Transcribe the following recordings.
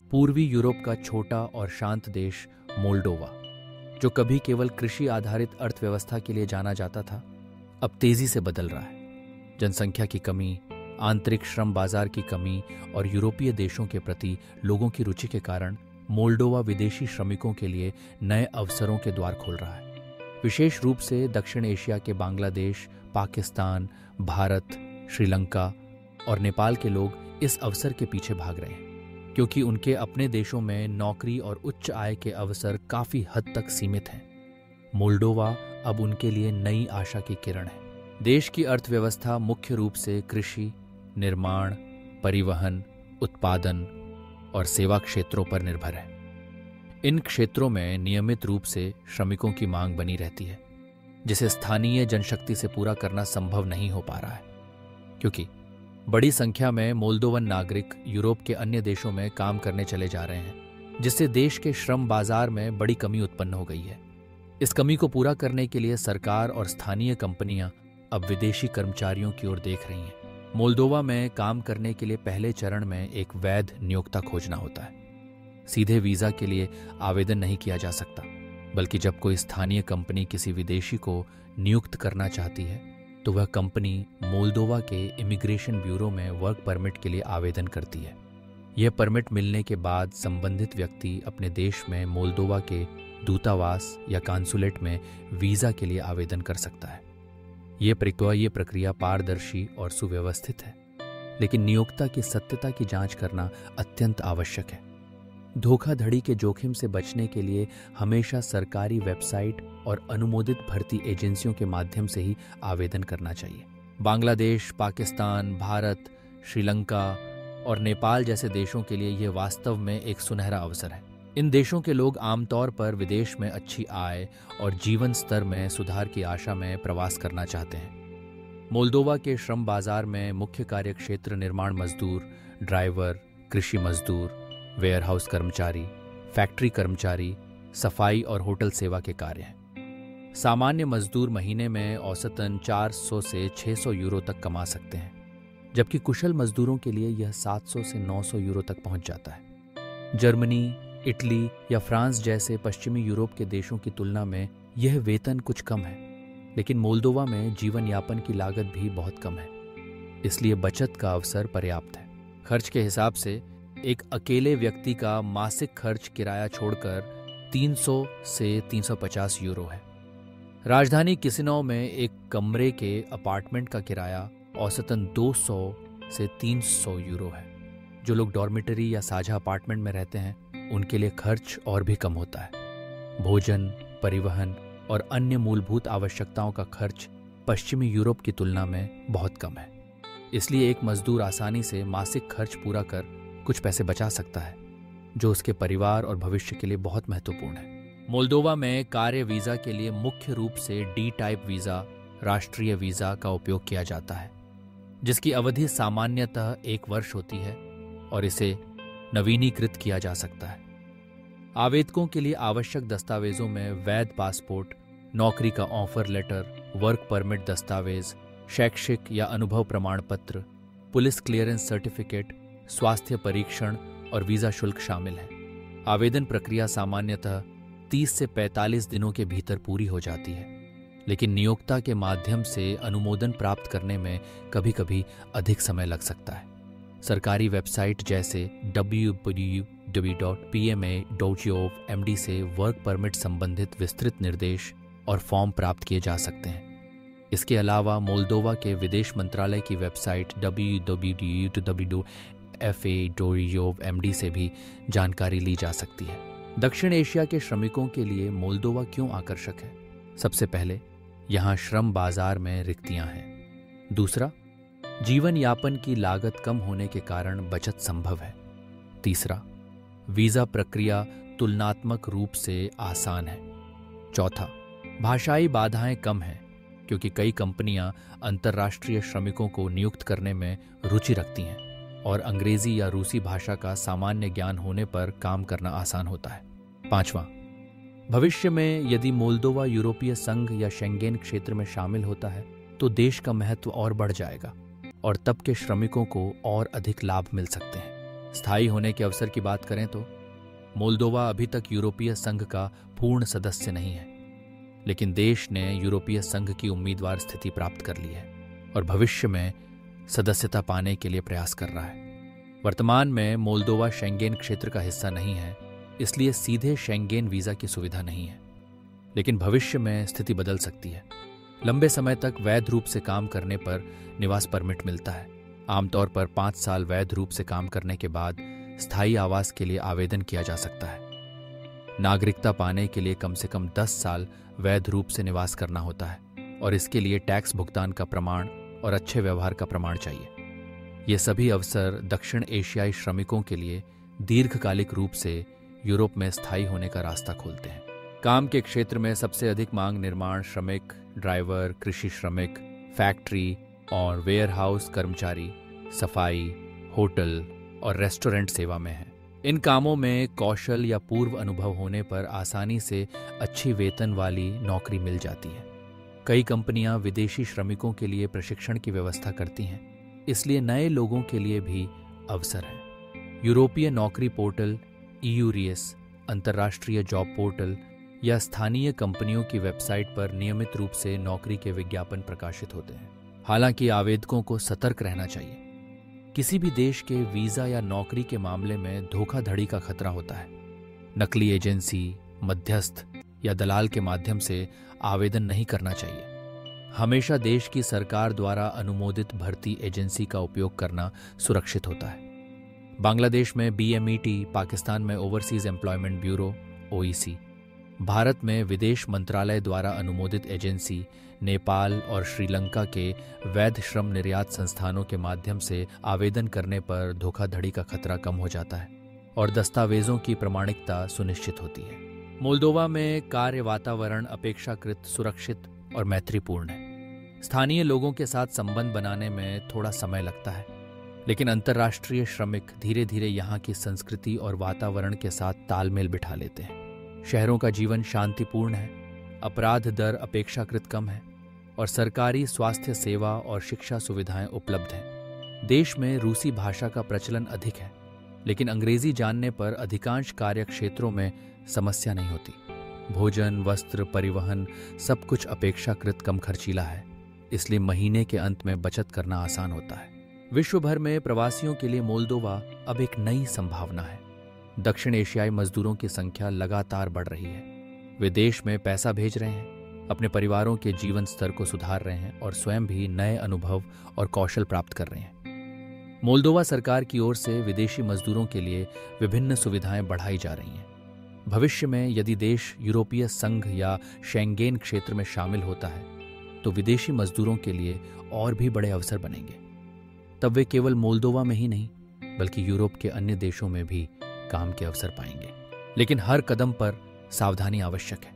पूर्वी यूरोप का छोटा और शांत देश मोल्डोवा, जो कभी केवल कृषि आधारित अर्थव्यवस्था के लिए जाना जाता था, अब तेजी से बदल रहा है। जनसंख्या की कमी, आंतरिक श्रम बाजार की कमी और यूरोपीय देशों के प्रति लोगों की रुचि के कारण मोल्डोवा विदेशी श्रमिकों के लिए नए अवसरों के द्वार खोल रहा है। विशेष रूप से दक्षिण एशिया के बांग्लादेश, पाकिस्तान, भारत, श्रीलंका और नेपाल के लोग इस अवसर के पीछे भाग रहे हैं, क्योंकि उनके अपने देशों में नौकरी और उच्च आय के अवसर काफी हद तक सीमित हैं। मोल्डोवा अब उनके लिए नई आशा की किरण है। देश की अर्थव्यवस्था मुख्य रूप से कृषि, निर्माण, परिवहन, उत्पादन और सेवा क्षेत्रों पर निर्भर है। इन क्षेत्रों में नियमित रूप से श्रमिकों की मांग बनी रहती है, जिसे स्थानीय जनशक्ति से पूरा करना संभव नहीं हो पा रहा है, क्योंकि बड़ी संख्या में मोल्दोवन नागरिक यूरोप के अन्य देशों में काम करने चले जा रहे हैं, जिससे देश के श्रम बाजार में बड़ी कमी उत्पन्न हो गई है। इस कमी को पूरा करने के लिए सरकार और स्थानीय कंपनियां अब विदेशी कर्मचारियों की ओर देख रही हैं। मोल्दोवा में काम करने के लिए पहले चरण में एक वैध नियोक्ता खोजना होता है। सीधे वीजा के लिए आवेदन नहीं किया जा सकता, बल्कि जब कोई स्थानीय कंपनी किसी विदेशी को नियुक्त करना चाहती है तो वह कंपनी मोल्दोवा के इमिग्रेशन ब्यूरो में वर्क परमिट के लिए आवेदन करती है। यह परमिट मिलने के बाद संबंधित व्यक्ति अपने देश में मोल्दोवा के दूतावास या कांसुलेट में वीजा के लिए आवेदन कर सकता है। यह प्रक्रिया पारदर्शी और सुव्यवस्थित है, लेकिन नियोक्ता की सत्यता की जांच करना अत्यंत आवश्यक है। धोखाधड़ी के जोखिम से बचने के लिए हमेशा सरकारी वेबसाइट और अनुमोदित भर्ती एजेंसियों के माध्यम से ही आवेदन करना चाहिए। बांग्लादेश, पाकिस्तान, भारत, श्रीलंका और नेपाल जैसे देशों के लिए यह वास्तव में एक सुनहरा अवसर है। इन देशों के लोग आमतौर पर विदेश में अच्छी आय और जीवन स्तर में सुधार की आशा में प्रवास करना चाहते हैं। मोल्दोवा के श्रम बाजार में मुख्य कार्य क्षेत्र निर्माण मजदूर, ड्राइवर, कृषि मजदूर, वेयरहाउस कर्मचारी, फैक्ट्री कर्मचारी, सफाई और होटल सेवा के कार्य हैं। सामान्य मजदूर महीने में औसतन 400 से 600 यूरो तक कमा सकते हैं, जबकि कुशल मजदूरों के लिए यह 700 से 900 यूरो तक पहुंच जाता है। जर्मनी, इटली या फ्रांस जैसे पश्चिमी यूरोप के देशों की तुलना में यह वेतन कुछ कम है, लेकिन मोल्दोवा में जीवन यापन की लागत भी बहुत कम है, इसलिए बचत का अवसर पर्याप्त है। खर्च के हिसाब से एक अकेले व्यक्ति का मासिक खर्च किराया छोड़कर 300 से 350 यूरो है। राजधानी किसिनौ में एक कमरे के अपार्टमेंट का किराया औसतन 200 से 300 यूरो है। जो लोग डॉर्मिटरी या साझा अपार्टमेंट में रहते हैं, उनके लिए खर्च और भी कम होता है। भोजन, परिवहन और अन्य मूलभूत आवश्यकताओं का खर्च पश्चिमी यूरोप की तुलना में बहुत कम है। इसलिए एक मजदूर आसानी से मासिक खर्च पूरा कर कुछ पैसे बचा सकता है, जो उसके परिवार और भविष्य के लिए बहुत महत्वपूर्ण है। मोल्दोवा में कार्य वीजा के लिए मुख्य रूप से डी टाइप वीजा, राष्ट्रीय वीजा का उपयोग किया जाता है, जिसकी अवधि सामान्यतः 1 वर्ष होती है और इसे नवीनीकृत किया जा सकता है। आवेदकों के लिए आवश्यक दस्तावेजों में वैध पासपोर्ट, नौकरी का ऑफर लेटर, वर्क परमिट दस्तावेज, शैक्षिक या अनुभव प्रमाण पत्र, पुलिस क्लियरेंस सर्टिफिकेट, स्वास्थ्य परीक्षण और वीजा शुल्क शामिल है। आवेदन प्रक्रिया सामान्यतः 30 से 45 दिनों के भीतर पूरी हो जाती है, लेकिन नियोक्ता के माध्यम से अनुमोदन प्राप्त करने में कभी कभी अधिक समय लग सकता है। सरकारी वेबसाइट जैसे www.pma.gov.md से वर्क परमिट संबंधित विस्तृत निर्देश और फॉर्म प्राप्त किए जा सकते हैं। इसके अलावा मोल्दोवा के विदेश मंत्रालय की वेबसाइट www.fa.gov.md से भी जानकारी ली जा सकती है। दक्षिण एशिया के श्रमिकों के लिए मोल्दोवा क्यों आकर्षक है? सबसे पहले, यहाँ श्रम बाजार में रिक्तियां हैं। दूसरा, जीवन यापन की लागत कम होने के कारण बचत संभव है। तीसरा, वीजा प्रक्रिया तुलनात्मक रूप से आसान है। चौथा, भाषाई बाधाएं कम हैं, क्योंकि कई कंपनियां अंतर्राष्ट्रीय श्रमिकों को नियुक्त करने में रुचि रखती हैं और अंग्रेजी या रूसी भाषा का सामान्य ज्ञान होने पर काम करना आसान होता है। पांचवां, भविष्य में यदि मोल्दोवा यूरोपीय संघ या शेंगेन क्षेत्र में शामिल होता है तो देश का महत्व और बढ़ जाएगा और तब के श्रमिकों को और अधिक लाभ मिल सकते हैं। स्थायी होने के अवसर की बात करें तो मोल्दोवा अभी तक यूरोपीय संघ का पूर्ण सदस्य नहीं है, लेकिन देश ने यूरोपीय संघ की उम्मीदवार स्थिति प्राप्त कर ली है और भविष्य में सदस्यता पाने के लिए प्रयास कर रहा है। वर्तमान में मोल्दोवा शेंगेन क्षेत्र का हिस्सा नहीं है, इसलिए सीधे शेंगेन वीजा की सुविधा नहीं है, लेकिन भविष्य में स्थिति बदल सकती है। लंबे समय तक वैध रूप से काम करने पर निवास परमिट मिलता है। आमतौर पर 5 साल वैध रूप से काम करने के बाद स्थायी आवास के लिए आवेदन किया जा सकता है। नागरिकता पाने के लिए कम से कम 10 साल वैध रूप से निवास करना होता है और इसके लिए टैक्स भुगतान का प्रमाण और अच्छे व्यवहार का प्रमाण चाहिए। ये सभी अवसर दक्षिण एशियाई श्रमिकों के लिए दीर्घकालिक रूप से यूरोप में स्थायी होने का रास्ता खोलते हैं। काम के क्षेत्र में सबसे अधिक मांग निर्माण श्रमिक, ड्राइवर, कृषि श्रमिक, फैक्ट्री और वेयरहाउस कर्मचारी, सफाई, होटल और रेस्टोरेंट सेवा में है। इन कामों में कौशल या पूर्व अनुभव होने पर आसानी से अच्छी वेतन वाली नौकरी मिल जाती है। कई कंपनियां विदेशी श्रमिकों के लिए प्रशिक्षण की व्यवस्था करती हैं, इसलिए नए लोगों के लिए भी अवसर है। यूरोपीय नौकरी पोर्टल, यूरियस, अंतर्राष्ट्रीय जॉब पोर्टल या स्थानीय कंपनियों की वेबसाइट पर नियमित रूप से नौकरी के विज्ञापन प्रकाशित होते हैं। हालांकि आवेदकों को सतर्क रहना चाहिए। किसी भी देश के वीजा या नौकरी के मामले में धोखाधड़ी का खतरा होता है। नकली एजेंसी, मध्यस्थ या दलाल के माध्यम से आवेदन नहीं करना चाहिए। हमेशा देश की सरकार द्वारा अनुमोदित भर्ती एजेंसी का उपयोग करना सुरक्षित होता है। बांग्लादेश में BMET, पाकिस्तान में overseas employment bureau OEC, Bharat में विदेश मंत्रालय द्वारा अनुमोदित एजेंसी, नेपाल और श्रीलंका के वैध श्रम निर्यात संस्थानों के माध्यम से आवेदन करने पर धोखाधड़ी का खतरा कम हो जाता है और दस्तावेजों की प्रामाणिकता सुनिश्चित होती है। मोल्दोवा में कार्य वातावरण अपेक्षाकृत सुरक्षित और मैत्रीपूर्ण है। स्थानीय लोगों के साथ संबंध बनाने में थोड़ा समय लगता है, लेकिन अंतर्राष्ट्रीय श्रमिक धीरे धीरे यहाँ की संस्कृति और वातावरण के साथ तालमेल बिठा लेते हैं। शहरों का जीवन शांतिपूर्ण है, अपराध दर अपेक्षाकृत कम है और सरकारी स्वास्थ्य सेवा और शिक्षा सुविधाएं उपलब्ध हैं। देश में रूसी भाषा का प्रचलन अधिक है, लेकिन अंग्रेजी जानने पर अधिकांश कार्य क्षेत्रों में समस्या नहीं होती। भोजन, वस्त्र, परिवहन सब कुछ अपेक्षाकृत कम खर्चीला है, इसलिए महीने के अंत में बचत करना आसान होता है। विश्व भर में प्रवासियों के लिए मोल्दोवा अब एक नई संभावना है। दक्षिण एशियाई मजदूरों की संख्या लगातार बढ़ रही है। वे देश में पैसा भेज रहे हैं, अपने परिवारों के जीवन स्तर को सुधार रहे हैं और स्वयं भी नए अनुभव और कौशल प्राप्त कर रहे हैं। मोल्दोवा सरकार की ओर से विदेशी मजदूरों के लिए विभिन्न सुविधाएं बढ़ाई जा रही हैं। भविष्य में यदि देश यूरोपीय संघ या शेंगेन क्षेत्र में शामिल होता है, तो विदेशी मजदूरों के लिए और भी बड़े अवसर बनेंगे। तब वे केवल मोल्दोवा में ही नहीं, बल्कि यूरोप के अन्य देशों में भी काम के अवसर पाएंगे। लेकिन हर कदम पर सावधानी आवश्यक है।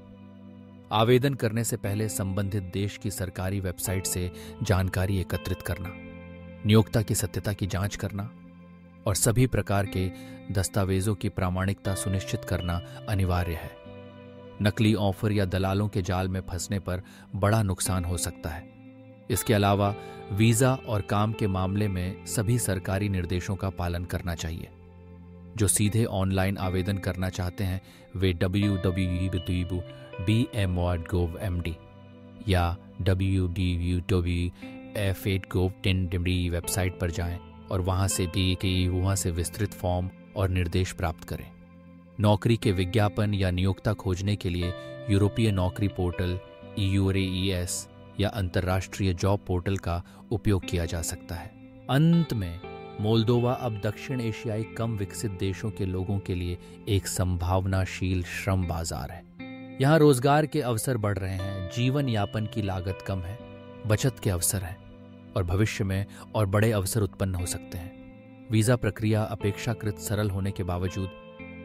आवेदन करने से पहले संबंधित देश की सरकारी वेबसाइट से जानकारी एकत्रित करना, नियोक्ता की सत्यता की जांच करना और सभी प्रकार के दस्तावेजों की प्रामाणिकता सुनिश्चित करना अनिवार्य है। नकली ऑफर या दलालों के जाल में फंसने पर बड़ा नुकसान हो सकता है। इसके अलावा वीजा और काम के मामले में सभी सरकारी निर्देशों का पालन करना चाहिए। जो सीधे ऑनलाइन आवेदन करना चाहते हैं वे www.bm.gov.md या www.f8gov.md वेबसाइट पर जाएं और वहां से विस्तृत फॉर्म और निर्देश प्राप्त करें। नौकरी के विज्ञापन या नियोक्ता खोजने के लिए यूरोपीय नौकरी पोर्टल, EURES या अंतर्राष्ट्रीय जॉब पोर्टल का उपयोग किया जा सकता है। अंत में मोल्दोवा अब दक्षिण एशियाई कम विकसित देशों के लोगों के लिए एक संभावनाशील श्रम बाजार है। यहाँ रोजगार के अवसर बढ़ रहे हैं, जीवन यापन की लागत कम है, बचत के अवसर हैं और भविष्य में और बड़े अवसर उत्पन्न हो सकते हैं। वीजा प्रक्रिया अपेक्षाकृत सरल होने के बावजूद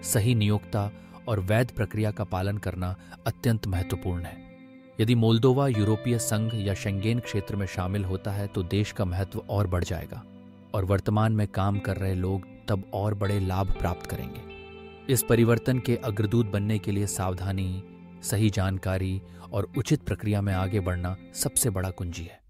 सही नियोक्ता और वैध प्रक्रिया का पालन करना अत्यंत महत्वपूर्ण है। यदि मोल्दोवा यूरोपीय संघ या शेंगेन क्षेत्र में शामिल होता है तो देश का महत्व और बढ़ जाएगा और वर्तमान में काम कर रहे लोग तब और बड़े लाभ प्राप्त करेंगे। इस परिवर्तन के अग्रदूत बनने के लिए सावधानी, सही जानकारी और उचित प्रक्रिया में आगे बढ़ना सबसे बड़ा कुंजी है।